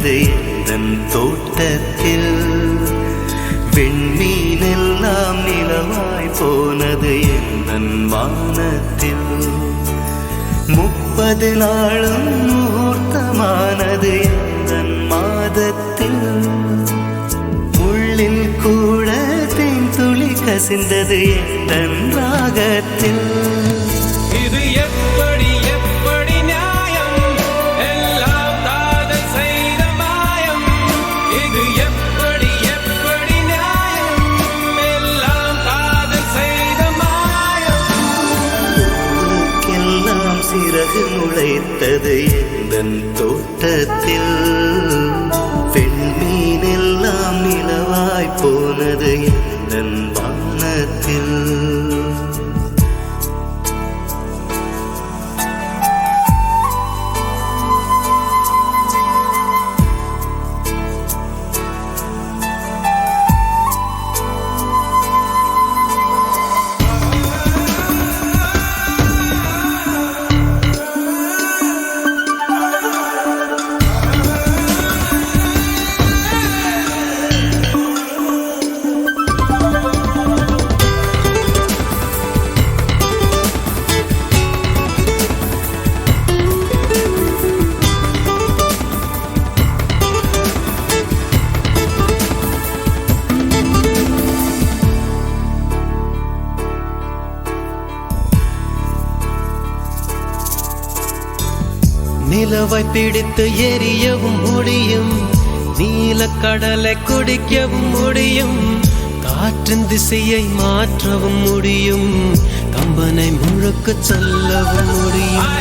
போனது எந்தன் தோட்டத்தில், விண்மீனெல்லாம் நிலவாய் போனது எந்தன் வானத்தில். 30 நாளும் முகூர்த்தமானது எந்தன் மாதத்தில், முள்ளில் கூட தேன்துளி கசிந்தது எந்தன் ராகத்தில். இது எப்படி எப்படி நியாயம், எல்லாம் காதல் செய்த மாயம். இது எப்படி எப்படி நியாயம், எல்லாம் காதல் செய்த மாயம். பூவுக்கெல்லாம் சிறகு முளைத்தது எந்தன் தோட்டத்தில், பெண்மீனெல்லாம் நிலவாய் போனது எந்தன் வானத்தில். நிலவை பிடித்து எரியவும் முடியும், நீலக்கடலை குடிக்கவும் முடியும், காற்றின் திசையை மாற்றவும் முடியும், கம்பனை முழுக்க சொல்லவும் முடியும்.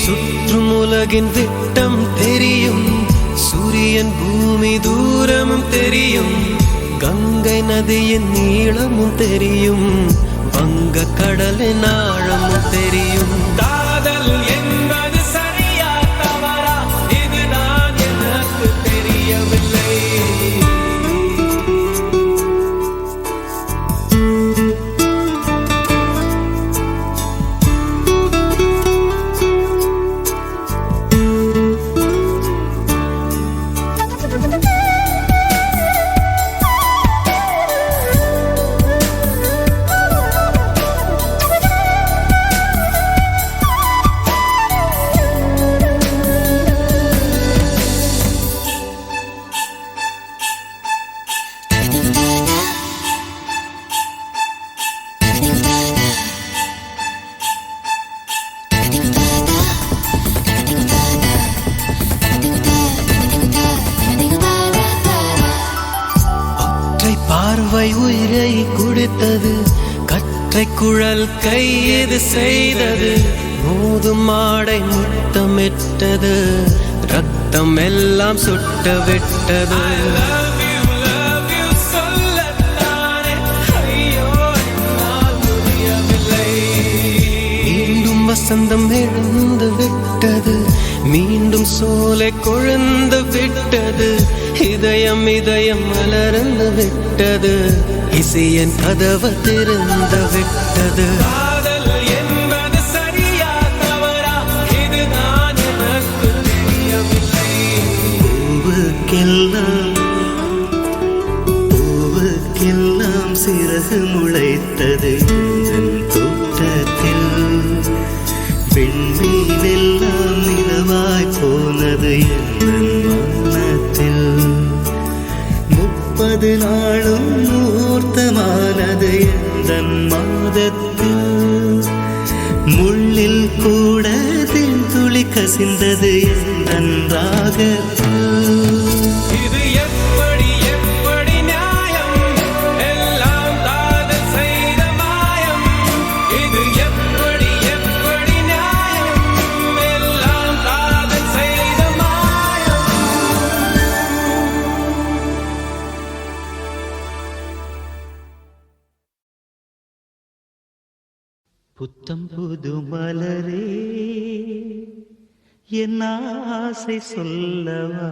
சுற்றும் உலகின் விட்டம் தெரியும், சூரியன் பூமி தூரமும் தெரியும், கங்கை நதியின் நீளமும் தெரியும், வங்க கடலின் ஆழமும் தெரியும். காதல் என்பது சரியா தவறா, இதுதான் எனக்கு தெரியவில்லை. பார்வை உயிரை குடித்தது, கற்றை குழல் கையது செய்தது, மோதும் மாடை முத்தமிட்டது, ரத்தம் எல்லாம் சுட்ட விட்டது. மீண்டும் வசந்தம் எழுந்து விட்டது, மீண்டும் சோலை கொழுந்து விட்டது, இதயம் இதயம் மலர்ந்து விட்டது, இசையன் கதவு திறந்து விட்டது. காதல் என்பது சரியா தவறா, இதுதான் எனக்கு தெரியவில்லை. பூவுக்கெல்லாம் சிறகு முளைத்தது எந்தன் தோட்டத்தில், விண்மீனெல்லாம் நிலவாய் போனது எந்தன் வானத்தில். 30 நாளும் முகூர்த்தமானது எந்தன் மாதத்தில், முள்ளில் கூட தேன்துளி கசிந்தது எந்தன் ராகத்தில். இது எப்படி எப்படி நியாயம், எல்லாம் காதல் செய்த மாயம். இது எப்படி எப்படி நியாயம், எல்லாம் காதல் செய்த மாயம். புத்தம் புது மலரே என் ஆசை சொல்லவா,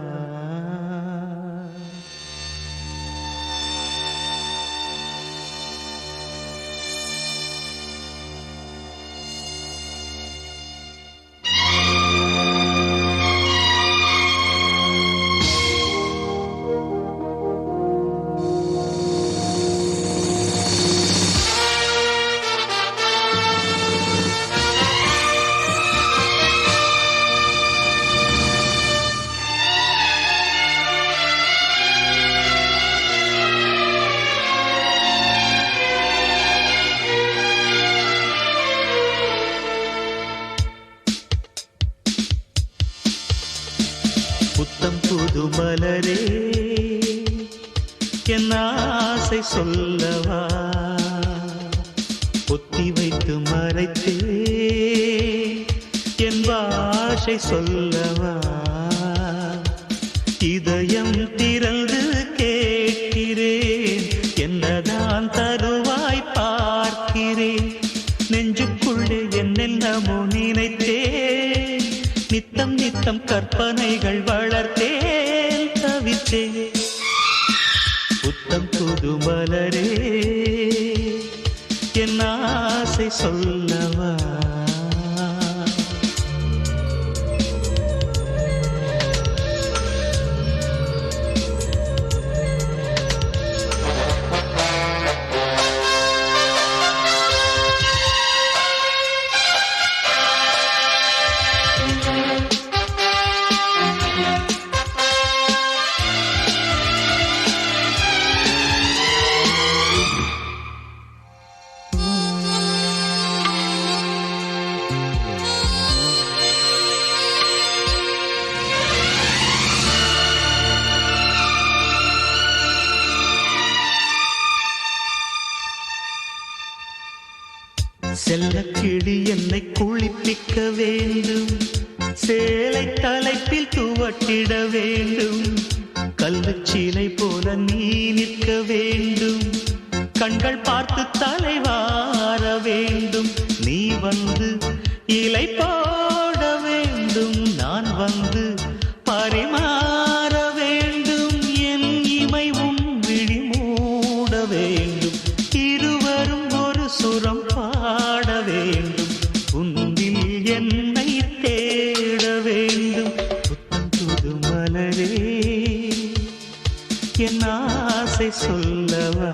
புது மலரே என் ஆசை சொல்லவா பொத்தி வைத்து மறைத்தே என் பாஷை சொல்லவா இதயம் திறந்து கேட்கிறேன் என்னதான் தருவாய் பார்க்கிறேன் நெஞ்சுக்குள்ளே என்னென்னமோ நினைத்தேன் நித்தம் நித்தம் கற்பனைகள் வளர்த்தேன் தவித்தேன் புத்தம் புது மலரே என் ஆசை சொல்லவா செல்லக்கிளி என்னை குளிப்பிக்க வேண்டும் சேலை தலைப்பில் துவட்டிட வேண்டும் கல்லுச்சீலை போல நீ நிற்க வேண்டும் கண்கள் பார்த்து தலைவார வேண்டும் நீ வந்து இலை போட வேண்டும் நான் வந்து பரிமாற வேண்டும் என் இமை உன் விழி மூட வேண்டும் இருவரும் ஒரு சுரம் பாட வேண்டும் உன்னில் என்னை தேட வேண்டும் புத்தம் புது மலரே என் ஆசை சொல்லவா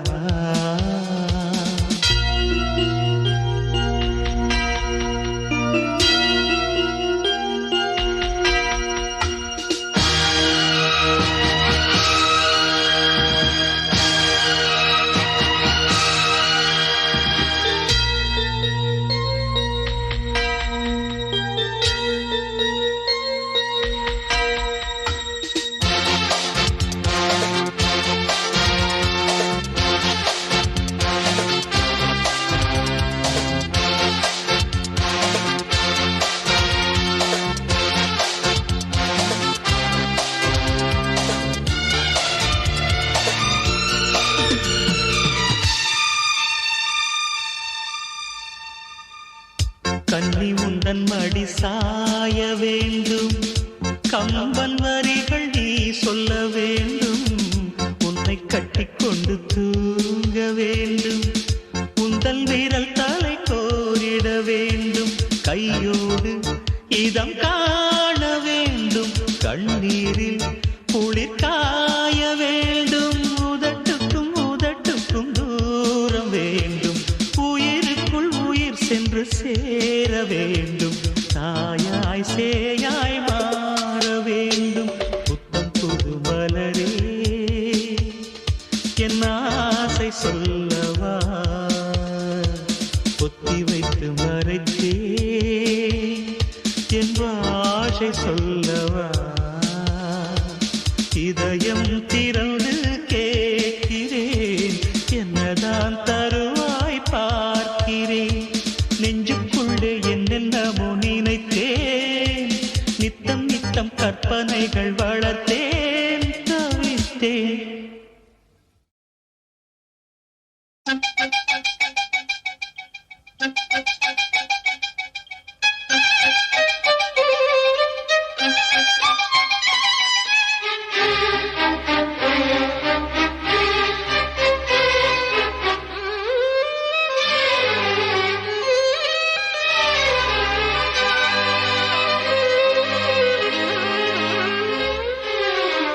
கண்ணி உந்தன் மடி சாய வேண்டும் கம்பன் வரிகள் நீ சொல்ல வேண்டும் உன்னை கட்டிக்கொண்டு தூங்க வேண்டும் உந்தன் விரல் தலை கோரிட வேண்டும் கையோடு இதம் காண வேண்டும் கண்ணீரில் குளிர் காய வேண்டும் உதட்டுக்கும் உதட்டுக்கும் தூரம் வேண்டும் உயிருக்குள் உயிர் சென்று சேர வேண்டும் தாயாய் சேயாய் மாற வேண்டும் புத்தம் புது மலரே என் ஆசை சொல்லவா பொத்தி வைத்து மறைத்தே என் பாஷை சொல்லவா இதயம் திறந்து கேட்கிறேன் என்னதான் தருவாய் பார்க்கிறேன் நெஞ்சுக்குள்ளே என்னென்னமோ நினைத்தேன் நித்தம் நித்தம் கற்பனைகள் வளர்த்தேன் தவித்தேன்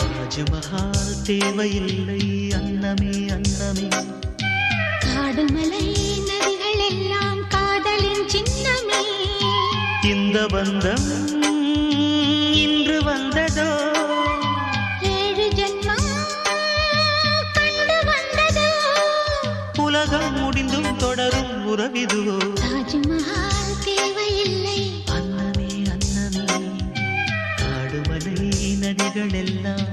தாஜ்மஹால் தேவையில்லை அன்னமே அன்னமே காடல் மலை நதிகள் எல்லாம் காதலின் சின்னமே இந்த பந்தம் இன்று வந்ததோ 7 ஜென்மம் கண்டு வந்ததோ உலகம் முடிந்தும் தொடரும் உறவிதுவோ தாஜ்மஹால் தேவையில்லை அன்னமே அன்னமே காடுமலை நதிகள் எல்லாம்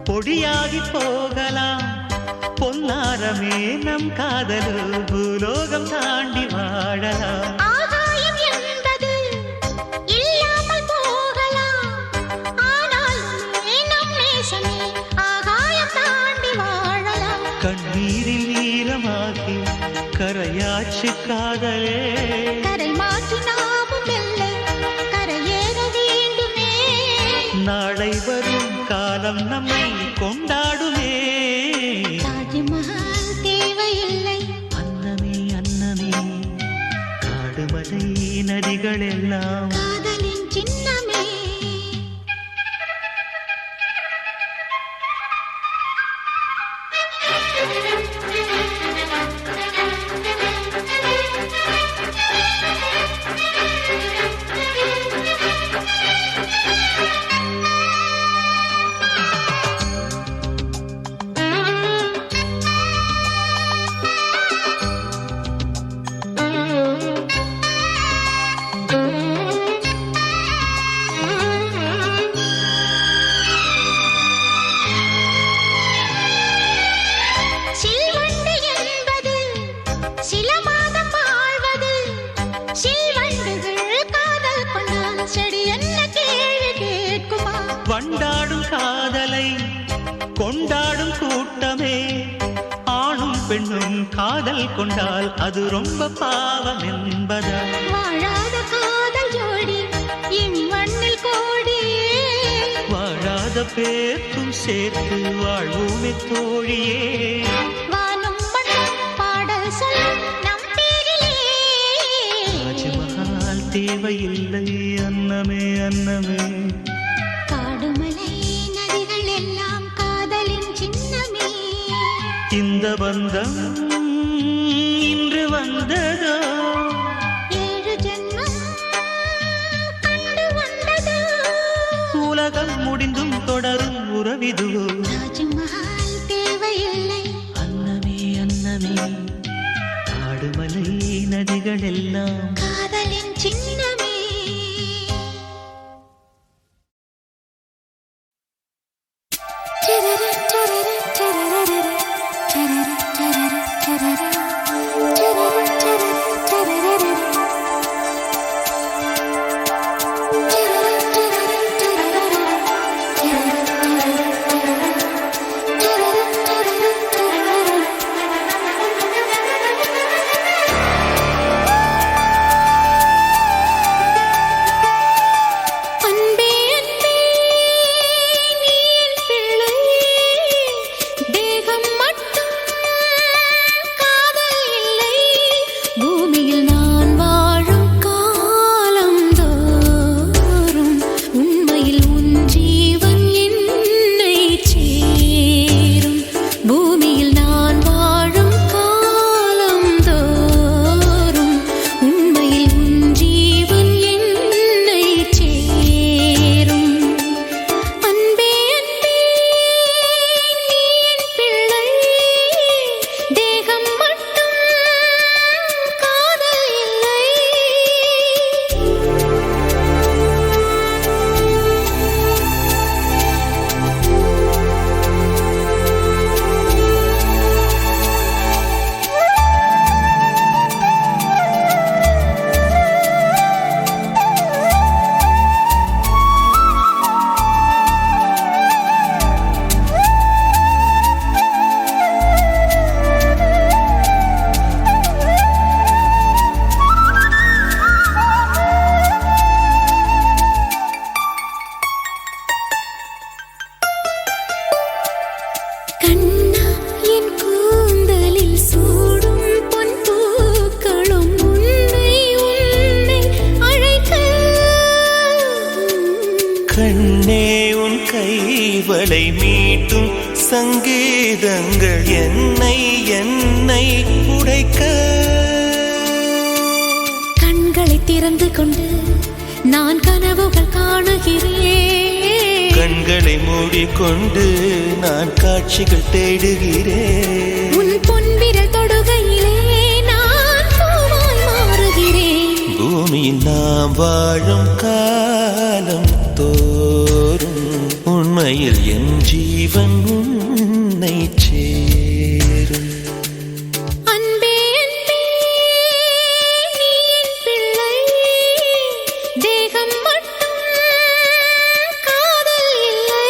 பொடியாகி போகலாம் பொன்னாரமே நம் காதலு பூலோகம் தாண்டி வாழலாம் ஆகாயம் என்பது இல்லாமல் போகலாம் ஆனால் நம் நேசமே ஆகாயம் தாண்டி வாழலாம் கண்ணீரில் ஈரமாகி கரையாச்சு காதலே கரை மாற்றி நாமும் இல்லை கரையேற வேண்டுமே நாளை வரும் காலம் நம்மை கொண்டாடுமே தாஜ்மஹால் தேவையில்லை அன்னமே அன்னமே காடுமலை நதிகள் எல்லாம் காதலின் சின்னமே சில்வண்டு என்பது சில மாதம் வாழ்வது சில்வண்டுகள் காதல் கொண்டால் செடி என்ன கேள்வி கேட்குமா வண்டாடும் காதலை கொண்டாடும் கூட்டமே ஆணும் பெண்ணும் காதல் கொண்டால் அது ரொம்ப பாவம் என்பதா வாழாத காதல் ஜோடி இம்மண்ணில் கோடியே வாழாத பேர்க்கும் சேர்த்து வாழ்வோமே தோழியே வானும் மண்ணும் பாடல் சொல்லும் நம் பேரிலே தாஜ்மஹால் தேவையில்லை அன்னமே அன்னமே காடுமலை நதிகள் எல்லாம் காதலின் சின்னமே இந்த பந்தம் இன்று வந்ததோ 7 ஜென்மம் கண்டு வந்ததோ உலகம் முடிந்தும் தொடரும் உறவிதுவோ தாஜ்மஹால் தேவையில்லை அன்னமே அன்னமே காடுமலை நதிகள் எல்லாம் காதலின் சின்னமே அன்பே அன்பே நீ என் பிள்ளை தேகம் மட்டும் காதல் இல்லை பூமியில் நான் வாழும் காலம் தோறும் உண்மையில் உன் ஜீவன் என்னை சேரும் பூமியில் நான் வாழும் காலம் தோறும் உண்மையில் உன் ஜீவன் என்னை சேரும் அன்பே அன்பே நீ என் பிள்ளை தேகம் மட்டும் காதல் இல்லை கண்ணா என் கூந்தலில் சூடும் பொன் பூக்களும் உன்னை உன்னை அழைக்க கண்ணே உன் கைவளை மீட்டும் சங்கீதங்கள் என்னை என்னை உடைக்க கண்களை திறந்து கொண்டு நான் கனவுகள் காணுகிறேன் கண்களை மூடிக்கொண்டு நான் காட்சிகள் தேடுகிறேன் உன் பொன்விரல் தொடுகையிலே நான் பூவாய் மாறுகிறேன் பூமியில் நாம் வாழும் காலம் தோறும் உண்மையில் என் ஜீவன் ஜீவன் உன்னை சேரும். அன்பே அன்பே நீ என் பிள்ளை தேகம் மட்டும் காதல் இல்லை.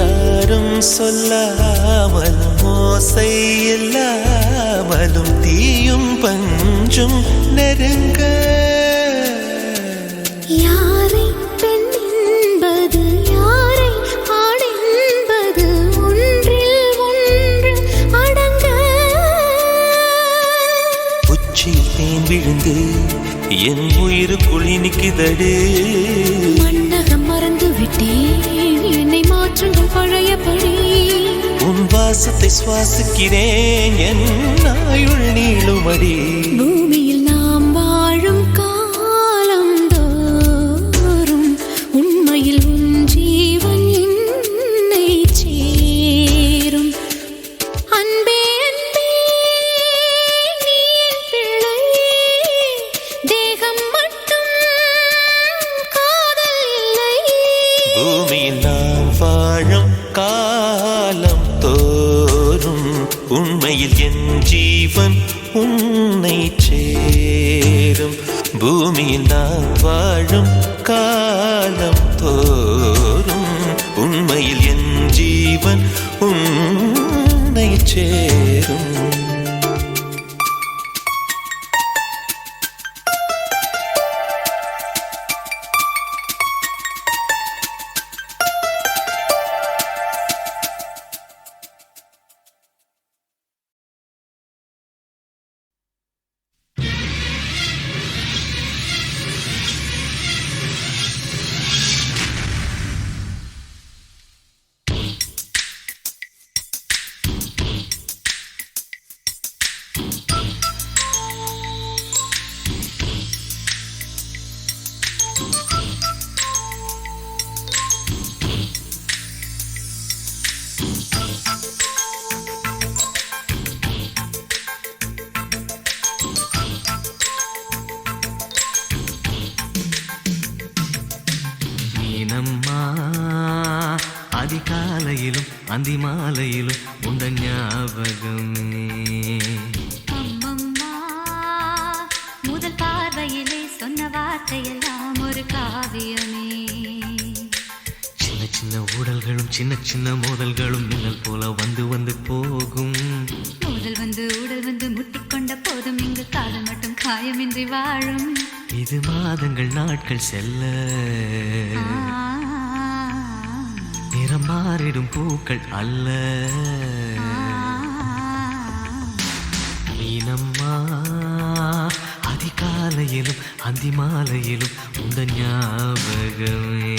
யாரும் சொல்லாமலும் ஓசை இல்லாமலும் தீயும் பஞ்சும் நெருங்க. யாரை பெண் என்பது யாரை ஆண் என்பது ஒன்றில் ஒன்று அடங்க. உச்சியில் தேன் விழுந்து என் உயிருக்குள் இனிக்குதடு. மன்னகம் மறந்து விட்டேன் என்னை மாற்றுங்கள் பழையபடி. உன் வாசத்தை சுவாசிக்கிறேன் என் ஆயுள் நீளுமடி. பூமியில் நாம் வாழும் காலம் தோறும் உண்மையில் உன் ஜீவன் என்னை சேரும். அன்பே அன்பே நீ என் பிள்ளை தேகம் மட்டும் காதல் இல்லை. பூமியில் நாம் வாழும் காலம் தோறும் உண்மையில் என் ஜீவன் உன்னை சேரும். பூமியில் நாம் வாழும் காலம் தோறும் உண்மையில் என் ஜீவன் உன்னை சேரும். மீனம்மா அதிகாலையிலும் அந்தி மாலையிலும் உண்ட ஞாபகமே. அம்மம்மா முதல் பார்வையிலே சொன்ன வார்த்தையெல்லாம் ஒரு காவியமே. சின்ன சின்ன ஊடல்களும் சின்ன சின்ன மோதல்களும் மின்னல் போல வந்து வந்து போகும். முதல் வந்து உடல் வந்து முட்டிக்கொண்ட போதும் இங்கு காதல் மட்டும் காயமின்றி வாழும். இது மாதங்கள் நாட்கள் செல்ல நிறம் மாறிடும் பூக்கள் அல்ல. மீனம்மா அதிகாலையிலும் அந்தி மாலையிலும் உந்த ஞாபகமே.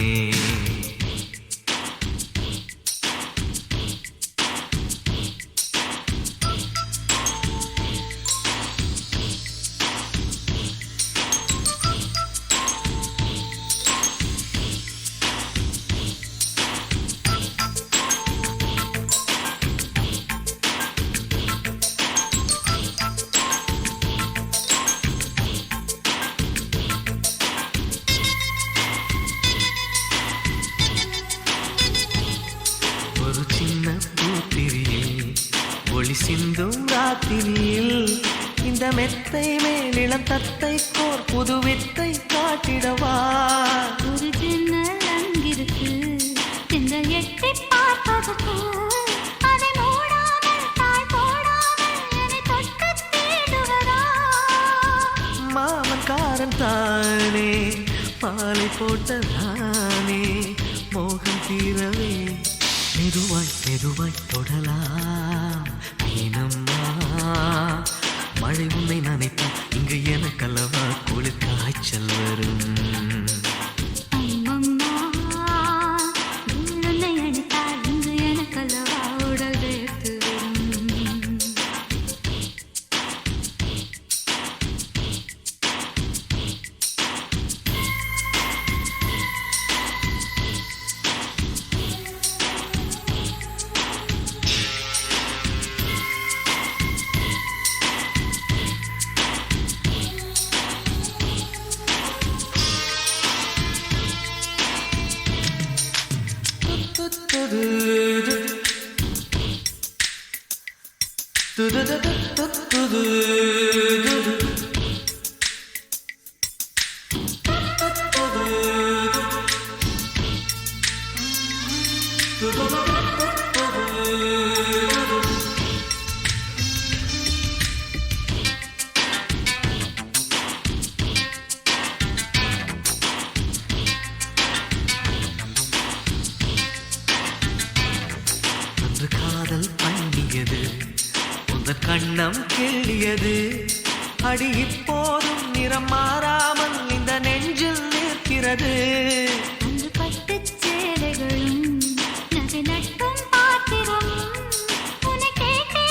ஒரு சின்ன பூத்திரியில் ஒளி சிந்தும் ராத்திரியில் இந்த மெத்தை மேலிளம் தத்தை கோர் புது வித்தை காட்டிடவா. ஒரு ஜன்னல் அங்கிருக்கு இந்த எட்டி பார்ப்பதற்கு அதை மூடாமல் தாய் போடாமல் என்னை தொட்டு தேடுவதா. மாமன் காரன் தானே மாலை போட்டதா. அன்று காதல் பண்ணியது உந்தன் கண்ணம் கிள்ளியது அடி இப்போதும் நிறம் மாறாமல் இந்த நெஞ்சில் நிற்கிறது அன்று பட்டுச் சேலைகளும் நகை நட்டும் பாத்திரம் உன்னை கேட்டேனே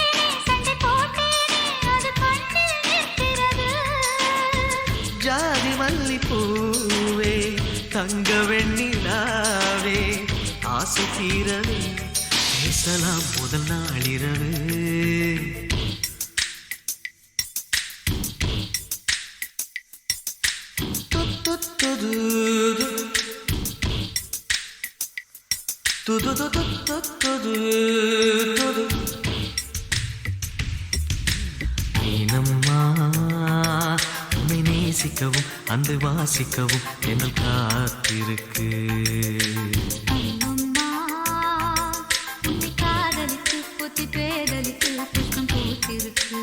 சண்டை போட்டேனே அது கண்ணில் நிற்கிறது ஜாதி மல்லிப்பூவே தங்க வெண்ணிலாவே ஆசை தீரவே பேசலாம் முதல் நாளிரவு மீனம்மா உன்னை நேசிக்கவும் அந்த வாசிக்கவும் என்னல் காத்திருக்கு அம்மம்மா உன்னை காதலித்து புத்தி பேதலித்து புஷ்பம் பூத்திருக்கு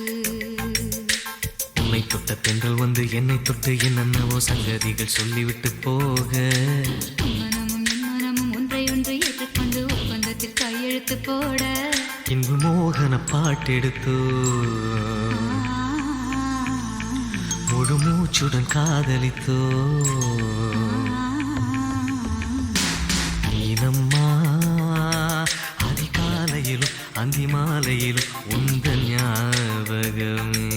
உன்னை தொட்ட பெண்கள் வந்து என்னை தொட்டு என்னென்னவோ சங்கதிகள் சொல்லிவிட்டு போக மனமும் என் மனமும் ஒன்றை ஒன்று ஏற்றுக்கொண்டு ஒப்பந்தத்தில் கையெழுத்து போட இன்பு மோகன பாட்டெடுத்தோ முழு மூச்சுடன் காதலித்தோ நீனம்மா அதிகாலையிலும் அந்தி மாலையிலும் உந்த ஞாபகமே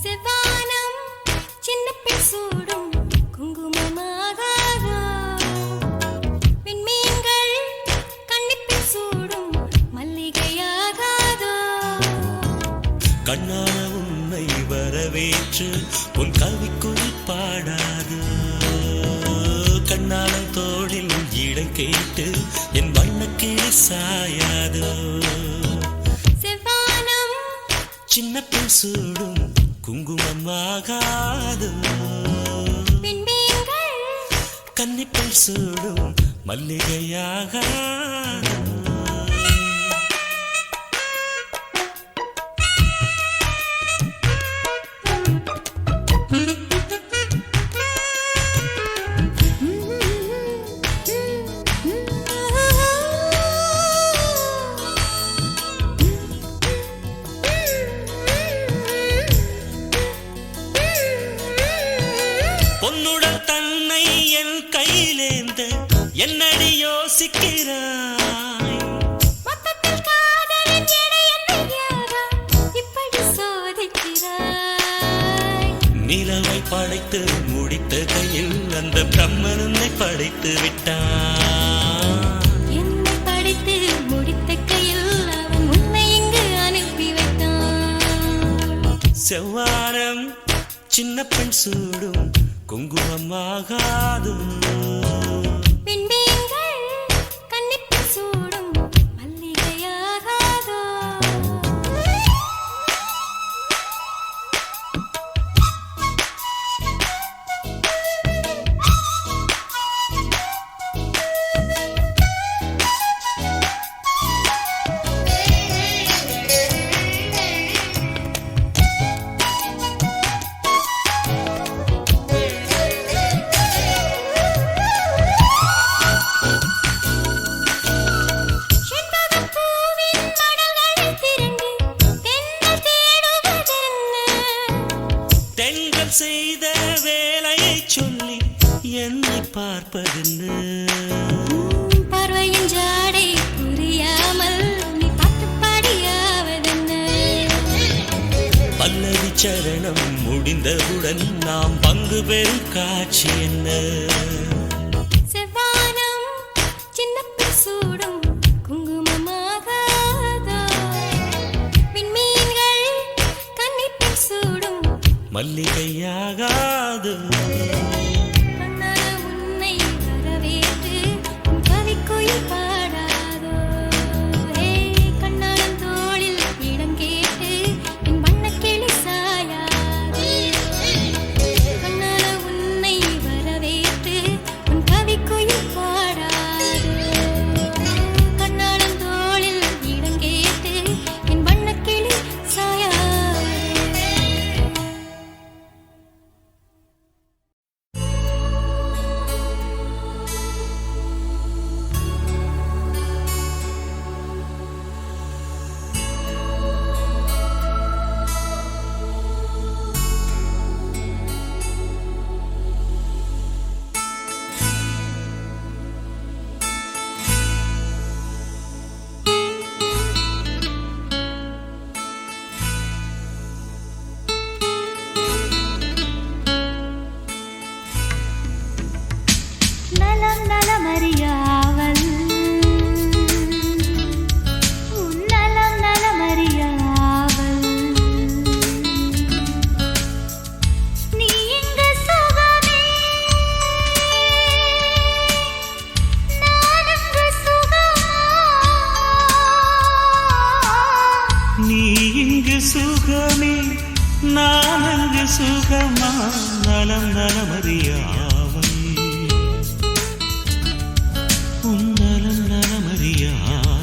செவ்வானம் சின்ன பெண் சூடும் குங்குமமாகாதோ விண்மீன்கள் கன்னிப்பெண் சூடும் மல்லிகையாகாதோ கண்ணான உன்னை வரவேற்று உன் கவிக்குள் பாடாது கண்ணான தோழில் இடை கேட்டு என் வண்ணக்கிளி சாயாது செவ்வானம் சின்ன பெண் சூடும் குங்குமமாகாது விண்மீன்கள் கன்னிப்பெண் சூடும் மல்லிகையாகாது பொன்னுடன் தன்னை என் கையிலேந்த என்னடி யோசிக்கிறாய் மொத்தத்தில் காதலின் எடை என்னை யாரா இப்படி சோதிக்கிறாய் நிலவை படைத்து முடித்த கையில் அந்த பிரம்மன் உன்னை படைத்து விட்டான் என்னை படைத்து முடித்த கையில் அவன் உன்னை இங்கு அனுப்பி வைத்தான் செவ்வானம் சின்ன பெண் சூடும் குங்குமமாகாது விண்மீன்கள் கன்னிப்பெண் சூடும் மல்லிகையாகாதோ உறவுடன் நாம் பங்கு பெறும் காட்சி என்ன? செவ்வானம் சின்னப்பில் சூடும் குங்குமமாகாதோ, விண்மீன்கள் கன்னிப்பில் சூடும் மல்லிகையாகாது. கண்ணால உன்னை வரவேற்று உன் கவிக்குயில் பாடாதோ, கண்ணாளன் தோளில் இடம் கேட்டு என் வண்ணக்கிளி சாயாது. கண்ணால உன்னை வரவேற்று உன் கவிக்குயில் பாடாதோ, கண்ணாளன் தோளில் இடம் கேட்டு என் வண்ணக்கிளி சாயாது. நலம் நலமறியாவல் உன் நலம் நலமறியாவல் நீ இங்கு சுகமே நான் இங்கு சுகமா நீ இங்கு சுகமே நான் அங்கு சுகமா, நலம் நலமறியாவல் உன் நலம் நலமறியாவல்.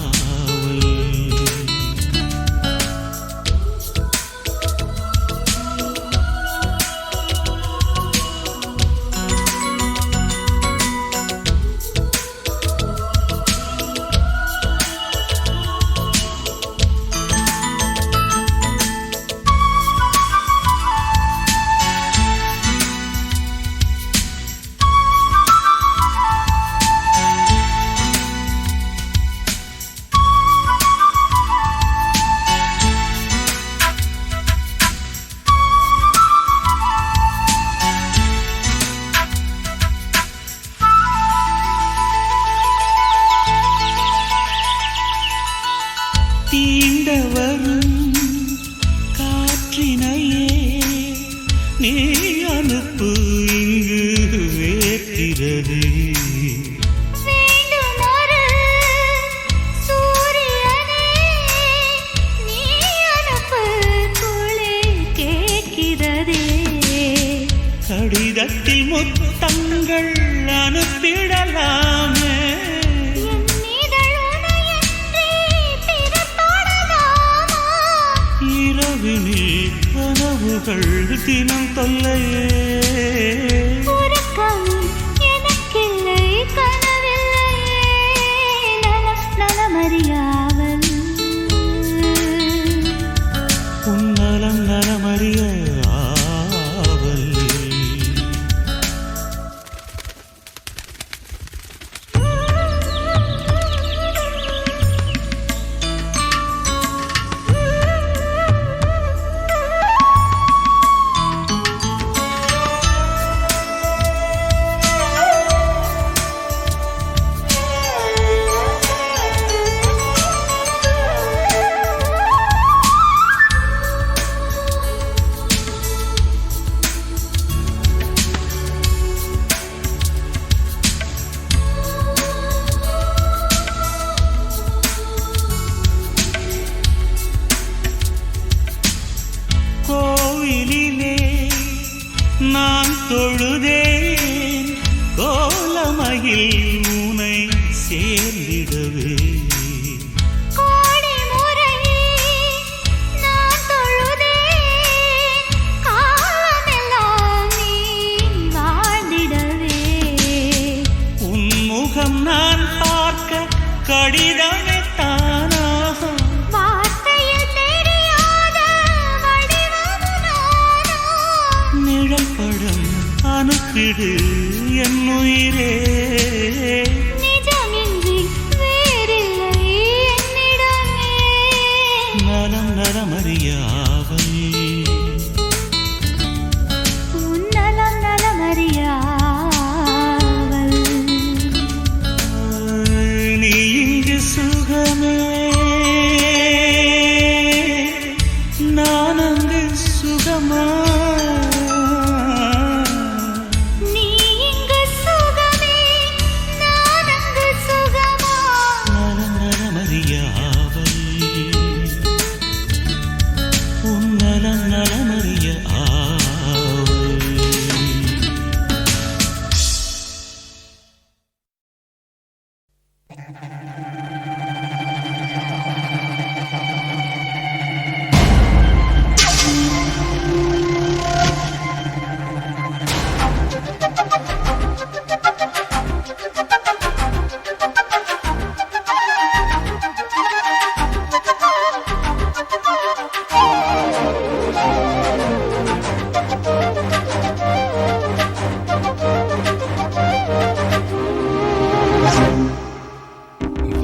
தீண்ட வரும் காற்றினையே நீ அனுப்பு, இங்கு வேர்க்கிறது. வேண்டுமொரு சூரியனே நீ அனுப்பு, குளிர் கேட்கிறதே. கடிதத்தில் முத்தங்கள் அனுப்பிடலாமே, என் இதழ் உனையன்றி பிறர் தொடலாமா? இரவினில் கனவுகள் தினம் தொல்லையே. உறக்கம் எனக்கில்லை, கனவில்லையே. நலம் நலமறியாவல் உன் நலம் நலமறியாவல். கோவிலிலே நான் தொழுதேன், கோலமயில் உனை சேர்ந்திடவே. கோடி முறை நான் தொழுதேன், காலமெல்லாம் நீ வாழ்ந்திடவே. உன் முகம் நான் பார்க்க கடிதமே தானாக, வார்த்தையில் தெரியாத வடிவம் நானா? நிழல் படம் அனுப்பிடு என் உயிரே. நிஜமின்றி வேறில்லை என்னிடமே. நலம் நலமறியாவல்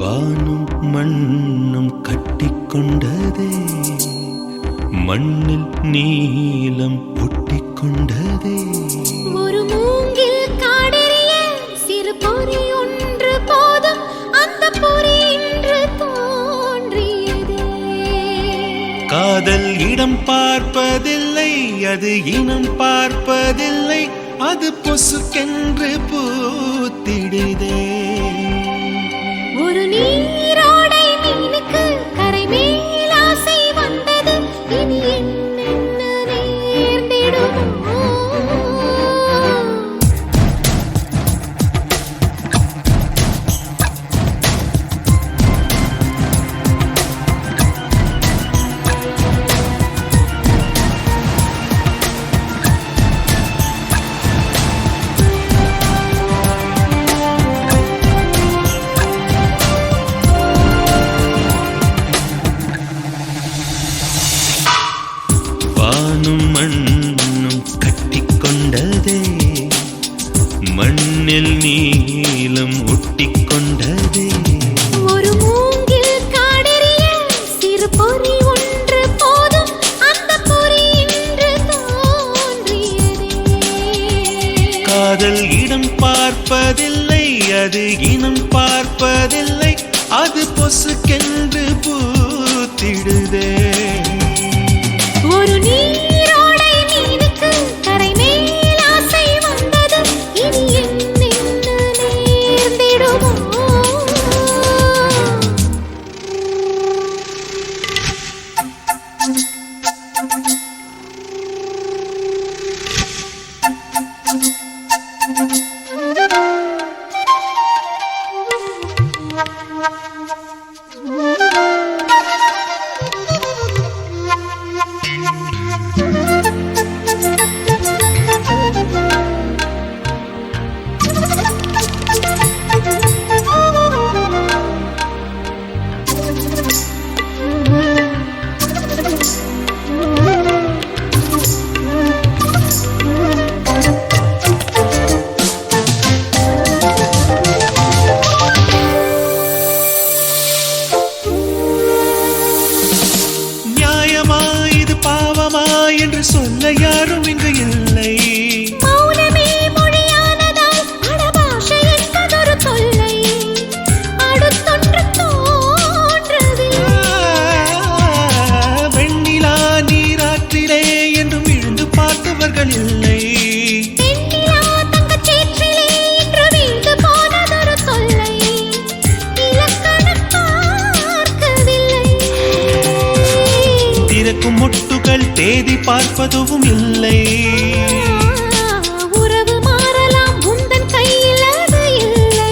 வானும் மண்ணும் கட்டிக்கொண்டதே, மண்ணில் நீலம் ஒட்டிக்கொண்டதே. ஒரு மூங்கில் காடெரிய சிறு பொறி ஒன்று போதும், அந்த பொறி இன்று தோன்றியதே. காதல் இடம் பார்ப்பதில்லை, அது இனம் பார்ப்பதில்லை, அது பொசுக்கென்று பூத்திடுதே. ஒரு நீரோடை மீனுக்கு கரை மேல் ஆசை வந்தது, இனி என்னென்ன நேர்ந்திடுமோ. வானும் மண்ணும் கட்டிக்கொண்டதே, மண்ணில் நீலம் ஒட்டிக்கொண்டதே. ஒரு மூங்கில் காடெரிய சிறு பொறி ஒன்று போதும், அந்த பொறி இன்று தோன்றியதே. காதல் இடம் பார்ப்பதில்லை, அது இனம் பார்ப்பதில்லை, அது பொசுக்கென்று பூத்திடுதே. ஒரு நீரோடை மீனுக்கு கரை மேல் ஆசை வந்தது, இனி என்னென்ன நேர்ந்திடுமோ. நியாயமா இது பாவமா என்று சொல்ல யாரும் இங்கு இல்லை. மௌனமே மொழியானதால் அடபாஷை என்பதொரு தொல்லை, அடுத்தொன்று தோன்றவில்லை. வெண்ணிலா நீராற்றிலே என்றும் விழுந்து பார்த்தவர்கள் இல்லை. வெண்ணிலா தங்கச் சேற்றிலே இன்று வீழ்ந்து போனதொரு தொல்லை, இலக்கணம் பார்க்கவில்லை. திறக்கும் மொட்டுகள் தேதி பார்ப்பதும் இல்லை. உறவு மாறலாம், உந்தன் கையில் அது இல்லை.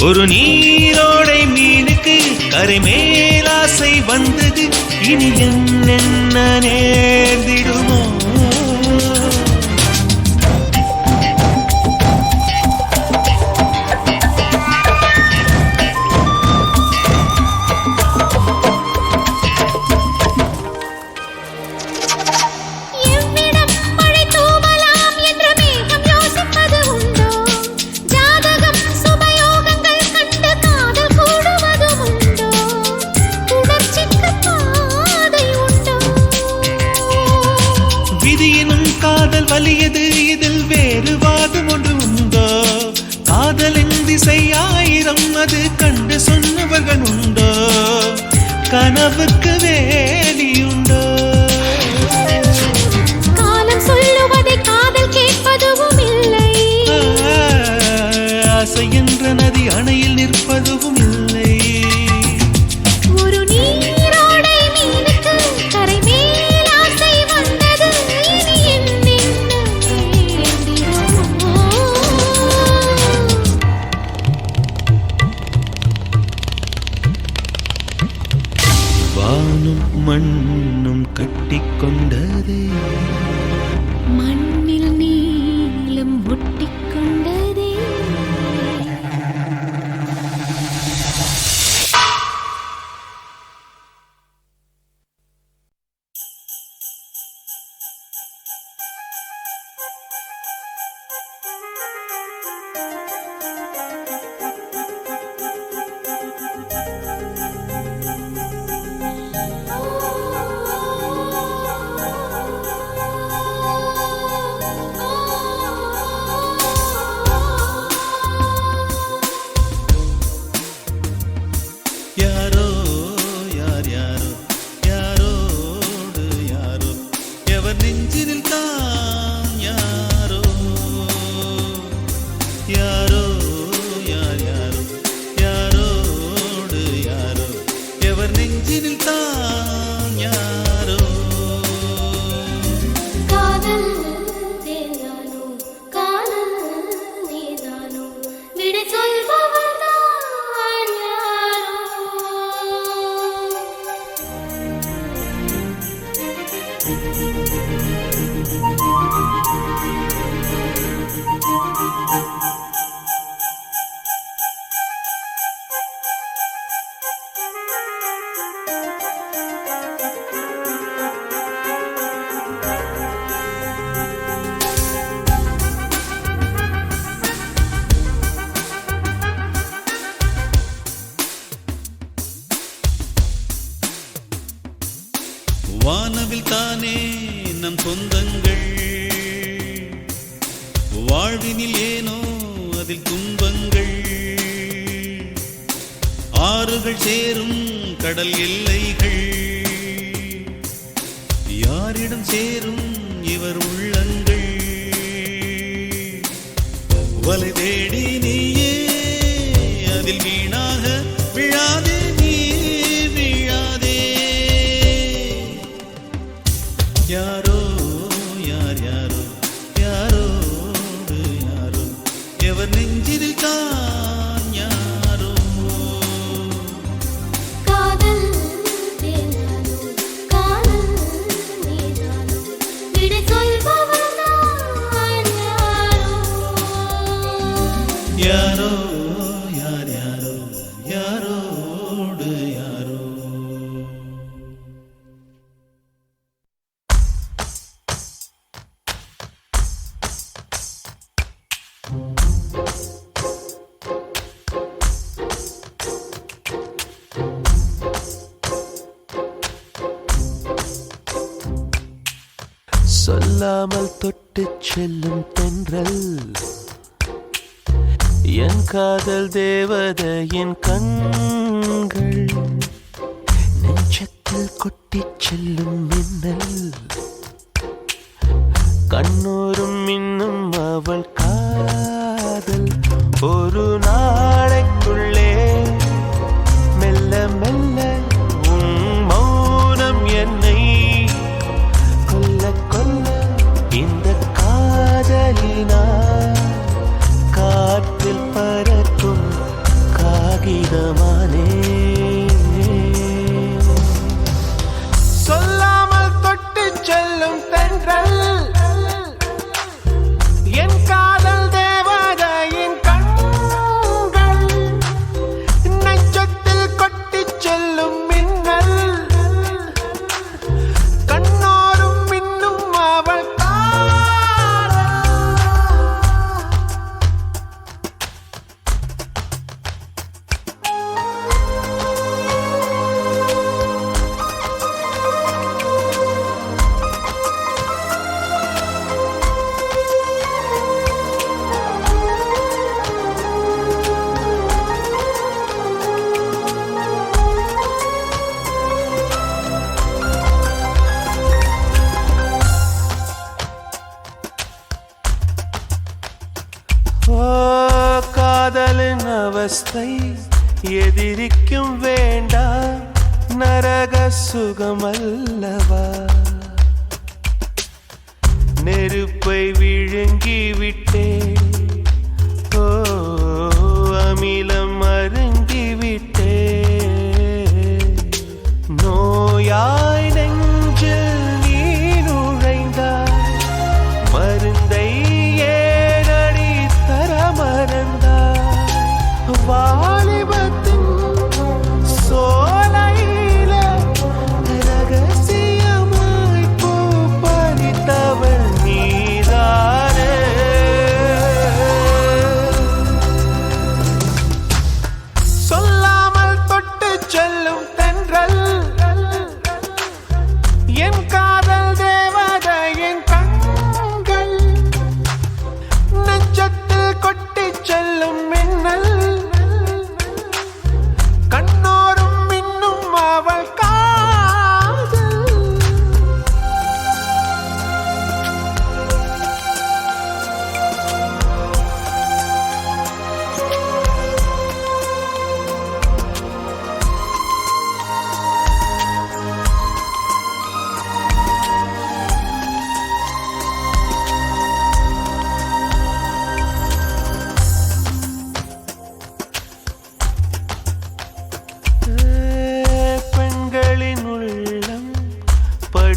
ஒரு நீரோடை மீனுக்கு கரை மேல் ஆசை வந்தது, இனி என்னென்ன நேர்ந்திடுமோ. எவ்விடம் மழை தூவலாம் என்று மேகம் யோசிப்பது உண்டோ? ஜாதகம் சுபயோகங்கள் கண்டு காதல் கூடுவதும் உண்டோ? உணர்ச்சிக்கு பாதை உண்டோ? விதியினும் காதல் வலியது, இதில் வேறு வாதம் ஒன்று உண்டோ? காதலின் திசை ஆயிரம், அது கண்டு சொன்னவர்கள் உண்டோ? கனவுக்கு வேலியுண்டோ? காலம் சொல்லுவதை காதல் கேட்பதும் இல்லை. ஆசை என்ற நதி அணையில் நிற்பதும் இல்லை. ஒரு நீரோடை மீனுக்கு கரை மேல் ஆசை வந்தது, இனி என்னென்ன நேர்ந்திடுமோ. வானும் மண்ணும் கட்டிக்கொண்டதே, மண்ணில் நீலம் ஒட்டிக்கொண்டதே. நெஞ்சினில் தான் யாரோ காதல் தேனானோ காதல் நீதானோ விடை சொல்பவர் தான் யாரோ வானவில் தானே நம் சொந்தங்கள் வாழ்வினில் ஏனோ அதில் துன்பங்கள் ஆறுகள் சேரும் கடல் எல்லைகள் யாரிடம் சேரும் இவர் உள்ளங்கள் வலை தேடி நீயே அதில் வீணாக விழாதே நீ விழாதே யாரோ யார் யாரோ யாரோடு யாரோ எவர் நெஞ்சில் தான் யாரோ காதல் தேனானோ காதல் நீதானோ விடை சொல்பவர் தான் யாரோ யாரோ யார் யாரோ யாரோடு யாரோ சொல்லாமல் தொட்டு செல்லும் தென்றல் என் காதல் தேவதையின் கண்கள் நெஞ்சத்தில் கொட்டிச் செல்லும் மின்னல் கண்ணூரும் இன்னும் அவள் காதல் ஒரு நாளைக்குள்ளே மெல்ல மெல்ல உன் மௌனம் என்னை கொல்ல கொல்ல இந்த காதலினால் காற்றில் பறக்கும் காகிதமானே சொல்லாமல் தொட்டு செல்லும் தென்றல் என் காதல் தேவதையின் கண்கள் நெஞ்சத்தில் கொட்டிச் செல்லும் மின்னல் கண்ணோரும் மின்னும் அவள் காதலின் அவஸ்தை எதிரிக்கும் வேண்டாம் நரக சுகமல்லவா நெருப்பை விழுங்கி விட்டே ஓ அமிலம் அருங்கி விட்டே நோயாய் நெஞ்சில் நீ நுழைந்தாய் மருந்தை ஏனடி தர மறந்தாய் வாலிபத்தின் சோலையில ரகசியமாய் பூ பறித்தவள் நீதானே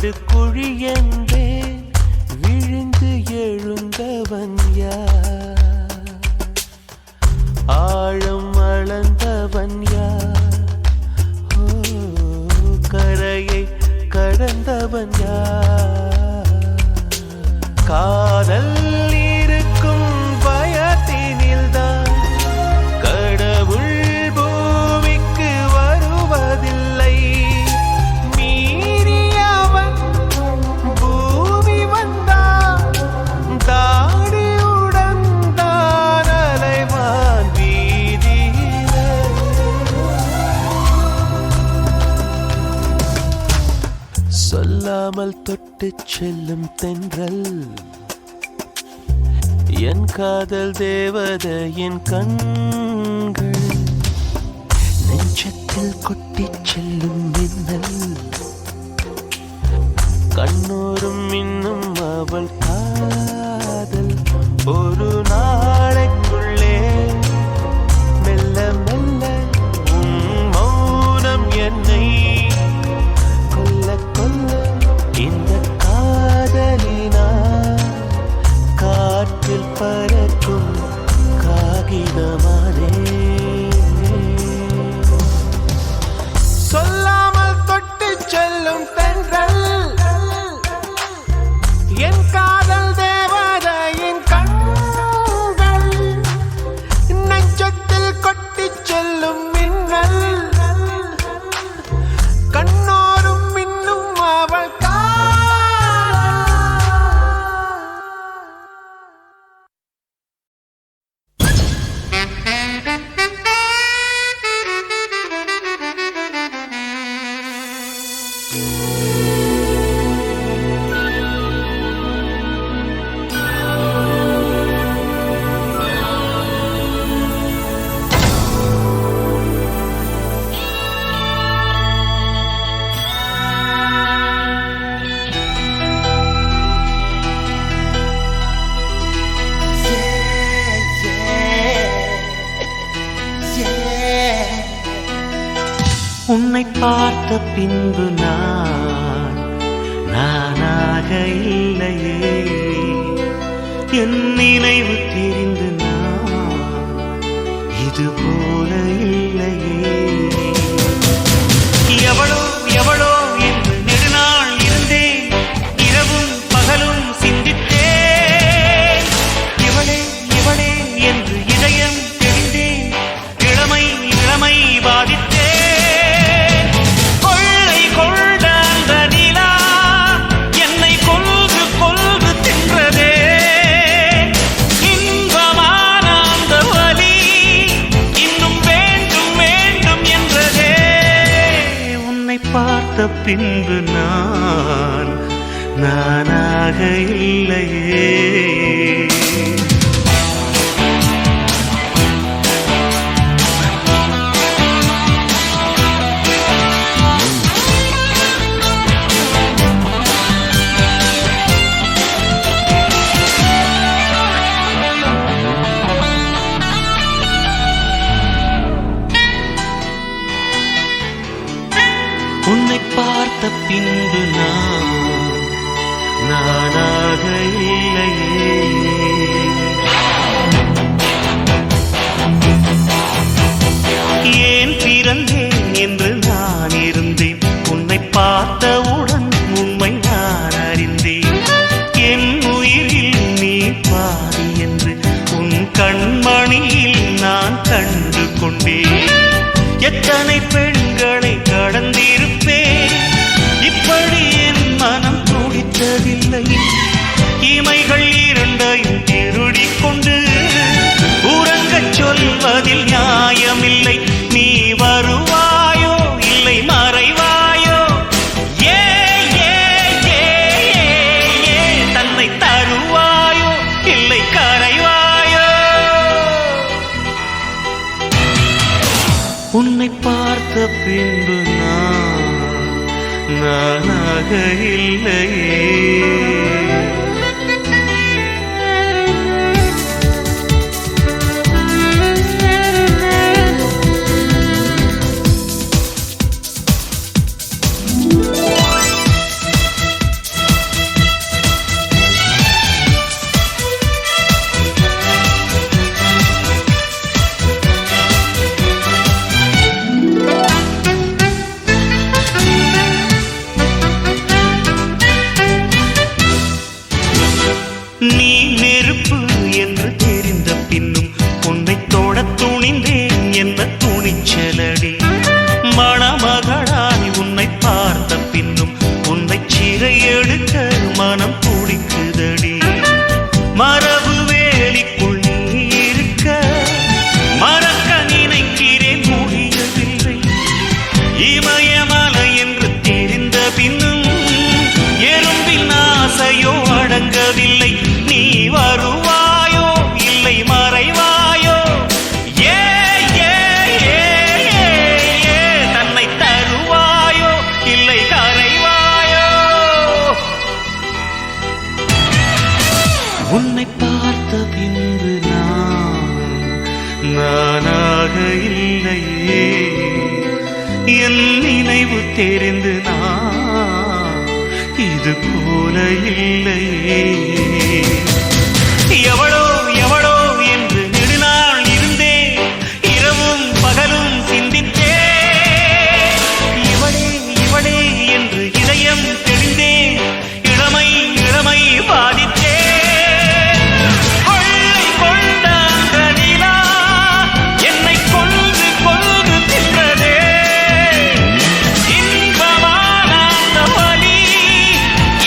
படுகுழி என்றேன் விழுந்து எழுந்தவன் யார்? ஆழம் அளந்தவன் யார்? ஓ, கரையை கடந்தவன் யார்? காதல் இருக்கும் பயத்தினில்தான் கடவுள் பூமிக்கு வருவதில்லை. மீறியவன் பூமி வந்தான், தாடியுடன் தான் அலைவான் வீதியிலே. சொல்லாமல் தொட்டுச் செல்லும் தென்றல் என் காதல் தேவதையின் கண்கள். நெஞ்சத்தில் கொட்டிச் செல்லும் மின்னல் கண்ணோரும் இன்னும் அவள் காதல். ஒரு நாளைக்குள்ளே மெல்ல மெல்ல உன் மௌனம் என்னை கொல்ல கொல்ல. இந்த காதலினால் காற்றில் பறக்கும் காகிதமானே. சொல்லாமல் தொட்டுச் செல்லும் தென்றல் என் காதல் தேவதையின் கண்கள். நெஞ்சத்தில் கொட்டிச் செல்லும் மின்னல் கண்ணோரும் இன்னும் அவள் உன்னை பார்த்த பின்பு நானாக இல்லையே. என் நினைவு தெரிந்து நான் இது போல இல்லையே. எவளோ எவளோ என்று நெடுநாள் இருந்தேன், இரவும் பகலும் சிந்தித்தேன். இவளே இவளே என்று இதயம் தெரிந்தேன், இளமை இளமை பாதித்தேன். பார்த்த பின்பு நானாக இல்லையே. உன்னை பார்த்த பின்பு நானாக இல்லையே. ஏன் பிறந்தேன் என்று நான் இருந்தேன், உன்னை பார்த்தவுடன் உண்மை நான் அறிந்தேன். என் உயிரில் நீ பாதி என்று உன் கண்மணியில் நான் கண்டு கொண்டேன். எத்தனை பெண்களை கடந்திருப்பேன், இப்படி என் மனம் துடித்ததில்லை. இமைகள் இரண்டையும் திருடிக் கொண்டு உறங்கச் சொல்வதில் நியாயமில்லை. நீ வருவாயோ இல்லை மறைவாயோ, ஏ ஏ ஏ ஏ தன்னை தருவாயோ இல்லை கரைவாயோ. உன்னை பார்த்த பின்பு நானாக இல்லையே. என் நினைவு தெரிந்து நான் இது போல இல்லையே. எவளோ எவளோ என்று நெடுநாள் இருந்தேன், இரவும் பகலும் சிந்தித்தேன். இவளே இவளே என்று இதயம் தெளிந்தேன், இளமை இளமை பாதித்தேன். கொள்ளை கொண்ட அந்த நிலா என்னை கொன்று கொன்று தின்றதே. இன்பமான அந்த வலி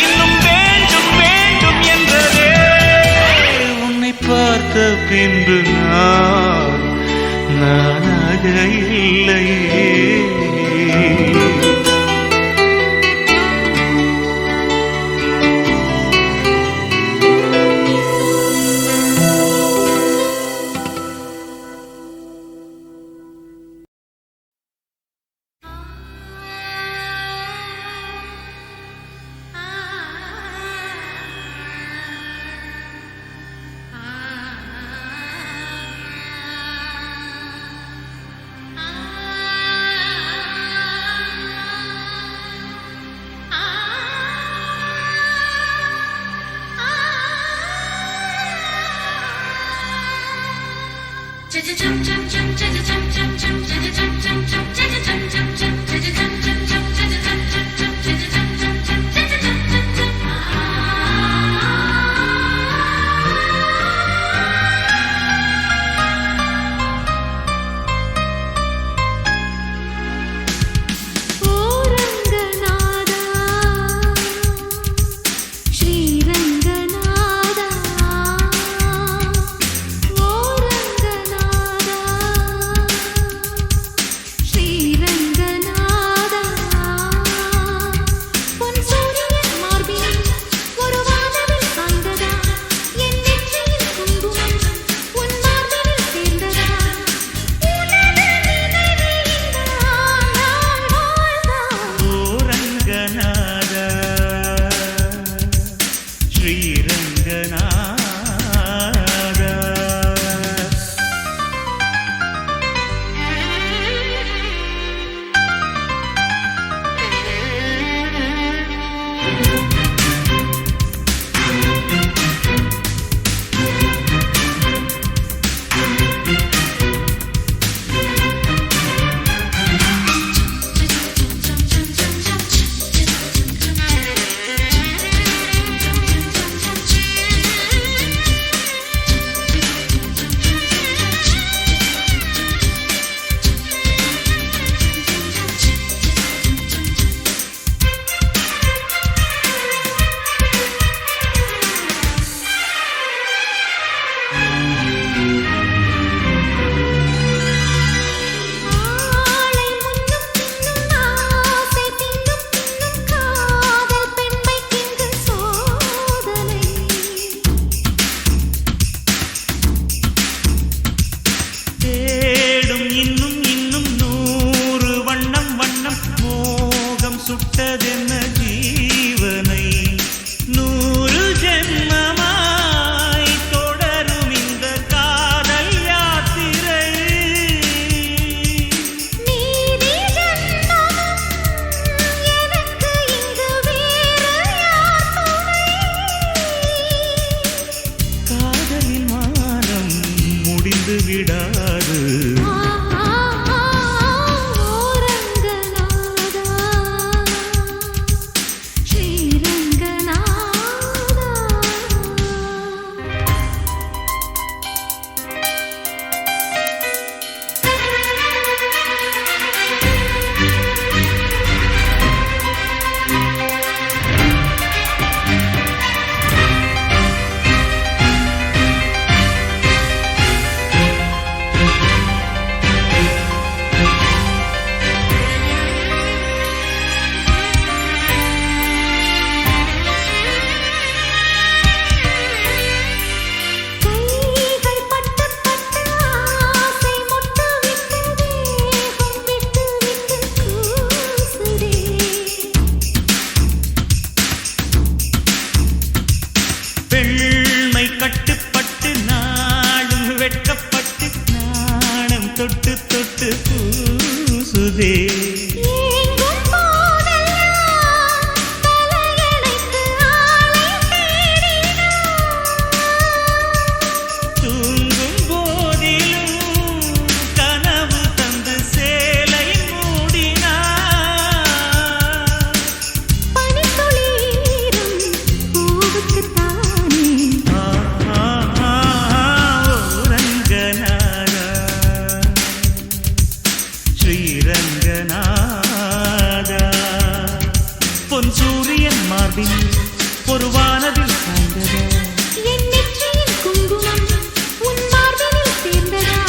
இன்னும் வேண்டும் வேண்டும் என்றதே. உன்னை பார்த்த பின்பு நானாக இல்லையே. தொட்டு தொட்டு பூசுதே மார்பினில் ஒரு வானவில் சாய்ந்ததா என் நெற்றியின் குங்குமம் உன் மார்பினில் சேர்ந்ததா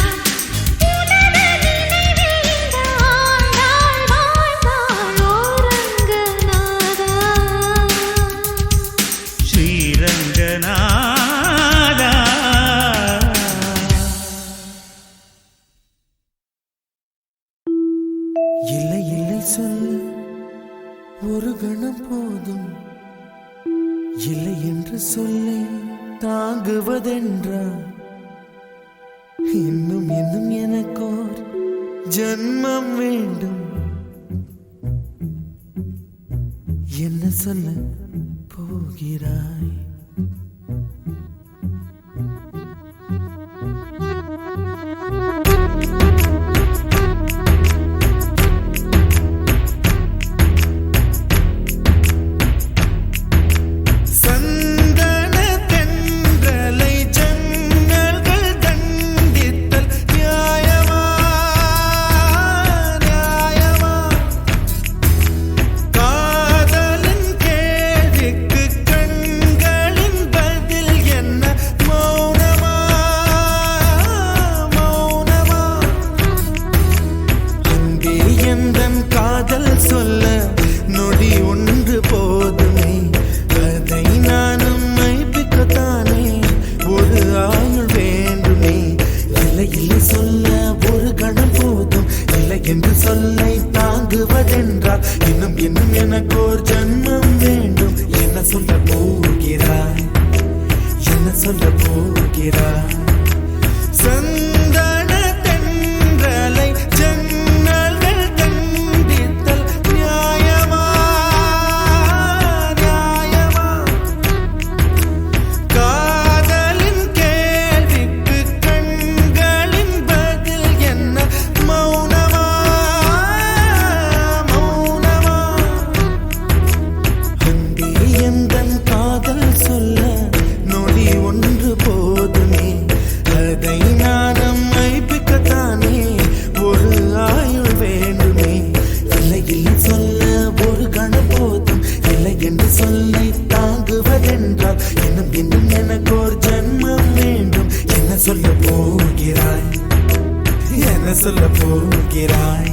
உனது நினைவில் இந்த ஆண்டாள் வாழ்ந்தாள் ஓரங்கநாதா ஸ்ரீரங்கநாதா. இல்லை இல்லை சொல்ல ஒரு கணம் போதும் இல்லை என்று சொல்லை தாங்குவதென்றா இன்னும் இன்னும் எனக்கோர் ஜன்மம் வேண்டும் என்ன சொல்ல போகிறாய் சந்தன தென்றலை ஜன்னல்கள் தண்டித்தல் நியாயமா நியாயமா காதலின் கேள்விக்கு கண்களின் பதில் என்ன மௌனமா மௌனமா அன்பே எந்தன் காதல் சொல்ல நொடி ஒன்று போதுமே அதை நானும் மைப்பிக்கத்தானே ஒரு ஆயுள் வேண்டுமே இல்லை இல்லை சொல்ல ஒரு கணம் போதும் இல்லை என்று சொல்லை தாங்குவதென்றால் இன்னும் இன்னும் எனக்கு ஒரு ஜன்மம் வேண்டும் என்ன சொல்ல போகிறாய் என்ன சொல்ல போகிறாய் சந்தன தென்றலை ஜன்னல்கள் தண்டித்தல் நியாயமா நியாயமா காதலின் கேள்விக்கு கண்களின் பதில் என்ன மௌனமா மௌனமா அன்பே எந்தன் காதல் சொல்ல நொடி ஒன்று போதுமே அதை நானும் மைப்பிக்கத்தானே ஒரு ஆயுள் வேண்டுமே இல்லை இல்லை சொல்ல ஒரு கணம் போதும் இல்லை என்று சொல்லை தாங்குவதென்றால் இன்னும் இன்னும் எனக்கு ஒரு ஜன்மம் வேண்டும் என்ன சொல்ல போகிறாய் என்ன சொல்ல போகிறாய்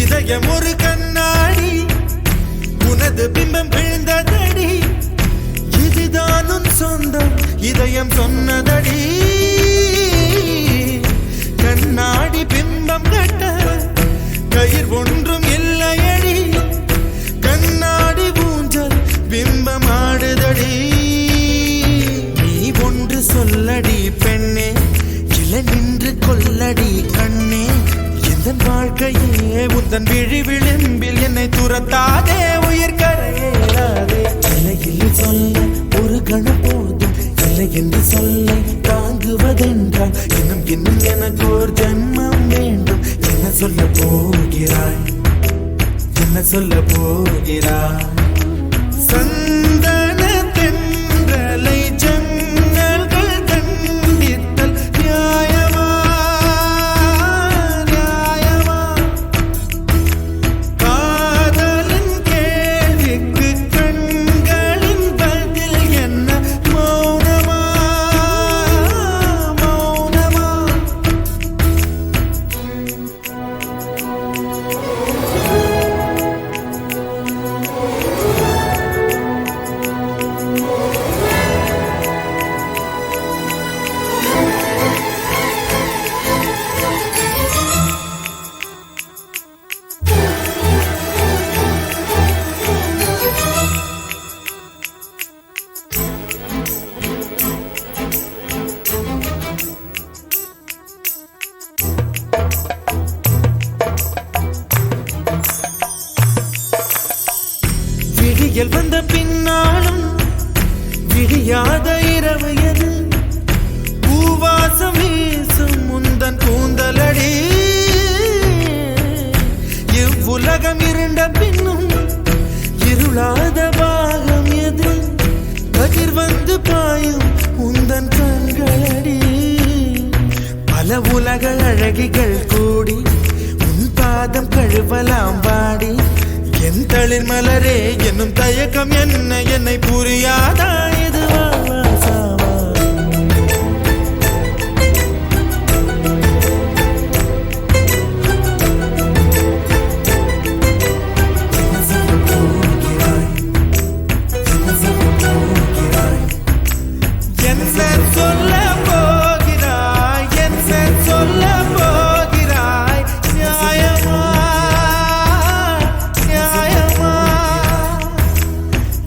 இதயம் ஒரு கண்ணாடி உனது பிம்பம் விழுந்ததடி இதுதானும் சொந்தம் இதயம் சொன்னதடி கண்ணாடி பிம்பம் கட்ட கயிர் ஒன்றும் இல்லையடி கண்ணாடி ஊஞ்சல் பிம்பம் ஆடுதடி நீ ஒன்று சொல்லடி பெண்ணே இலை நின்று கொல்லடி கண்ணே எந்தன் வாழ்க்கையே உந்தன் விழி விளிம்பில் என்னை துரத்தாதே உயிர் கரையேறாதே இல்லை இல்லை சொல்ல ஒரு கணம் போதும் இல்லை என்று சொல்லை தாங்குவதென்றால் இன்னும் இன்னும் எனக்கு ஒரு ஜன்மம் வேண்டும் என்ன சொல்ல போகிறாய் என்ன சொல்ல போகிறாய் சந்தன தென்றலை ஜன்னல்கள் தண்டித்தல் நியாயமா நியாயமா காதலின் கேள்விக்கு கண்களின் பதில் என்ன மௌனமா மௌனமா உலகம் இருண்ட பின்னும் இருளாத பாகம் எது கதிர் வந்து பாயும் உந்தன் கண்களடி பல உலக அழகிகள் கூடி உன் பாதம் கழுவலாம் பாடி என் தளிர் மலரே என்னும் தயக்கம் என்ன என்னை புரியாதா இது வாசாவா சொல்ல போகிறாய் என் சொல்ல போகிறாய் நியாயமா நியாயமா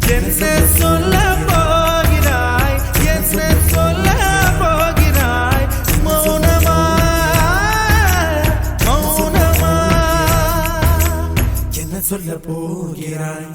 என் சொல்ல போகிறாய் என் சொல்ல போகிறாய் மௌனமா மௌனமா என்ன சொல்ல போகிறாய்